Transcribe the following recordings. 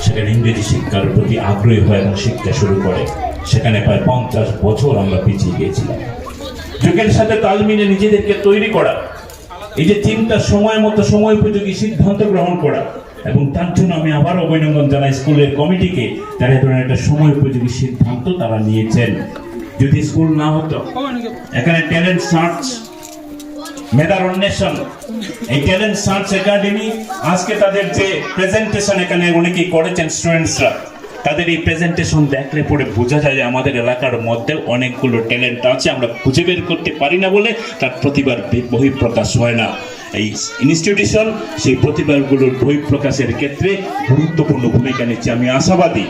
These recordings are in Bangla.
সেখানে ইংরেজি শিক্ষার প্রতি আগ্রহী হয় এবং শিক্ষা শুরু করে। সেখানে প্রায় 50 বছর আমরা পিছিয়ে গিয়েছিলাম। যুগের সাথে তাল মিলিয়ে নিজেদেরকে তৈরি করা, এই যে চিন্তা সময় মতো সময় উপযোগী সিদ্ধান্ত গ্রহণ করা, এবং তার জন্য আমি আবার অভিনন্দন জানাই স্কুলের কমিটিকে, যারা এই ধরনের একটা সময় উপযোগী সিদ্ধান্ত তারা নিয়েছেন। যদি স্কুল না হতো, এখানে ট্যালেন্ট সার্চ, মেধার অন্বেষণ, এই ট্যালেন্ট সার্চ একাডেমি, আজকে তাদের যে প্রেজেন্টেশন এখানে অনেকেই করেছেন স্টুডেন্টসরা, তাদের এই প্রেজেন্টেশন দেখলে পরে বোঝা যায় যে আমাদের এলাকার মধ্যে অনেকগুলো ট্যালেন্ট আছে, আমরা খুঁজে বের করতে পারি না বলে তার প্রতিভার বহিঃপ্রকাশ হয় না। এই ইনস্টিটিউশন সেই প্রতিভাগুলোর বহিঃপ্রকাশের ক্ষেত্রে গুরুত্বপূর্ণ ভূমিকা নিচ্ছে। আমি আশাবাদী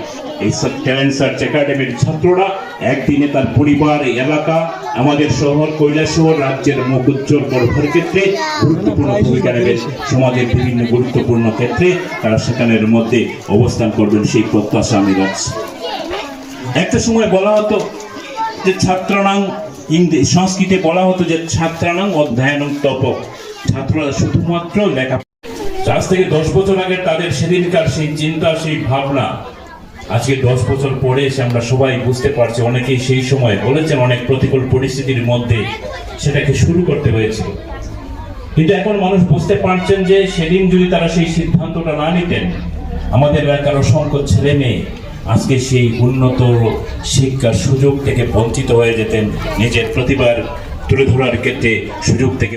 এই ট্যালেন্ট সার্চ একাডেমির ছাত্ররা একদিনে তার পরিবার, এই এলাকা, আমাদের শহর কৈলাসহর, রাজ্যের মুখ উজ্জ্বল করবার ক্ষেত্রে গুরুত্বপূর্ণ ভূমিকা নেবেন। সমাজের বিভিন্ন গুরুত্বপূর্ণ ক্ষেত্রে তারা সেখানের মধ্যে অবস্থান করবেন, সেই প্রত্যাশা আমি রাখছি। একটা সময় বলা হতো যে ছাত্রানাং, সংস্কৃতে বলা হতো যে ছাত্রানাং অধ্যয়নং তপ, ছাত্ররা শুধুমাত্র লেখা। আজ থেকে 10 বছর আগে তাদের সেদিনকার সেই চিন্তা, সেই ভাবনা, আজকে 10 বছর পরে এসে আমরা সবাই বুঝতে পারছি, অনেকেই সেই সময় বলেছেন অনেক প্রতিকূল পরিস্থিতির মধ্যে সেটাকে শুরু করতে হয়েছিল। কিন্তু এখন মানুষ বুঝতে পারছেন যে সেদিন যদি তারা সেই সিদ্ধান্তটা না নিতেন, আমাদের এলাকার অসংখ্য ছেলে মেয়ে আজকে সেই উন্নত শিক্ষার সুযোগ থেকে বঞ্চিত হয়ে যেতেন, নিজের প্রতিভার তুলে ধরার ক্ষেত্রে সুযোগ থেকে।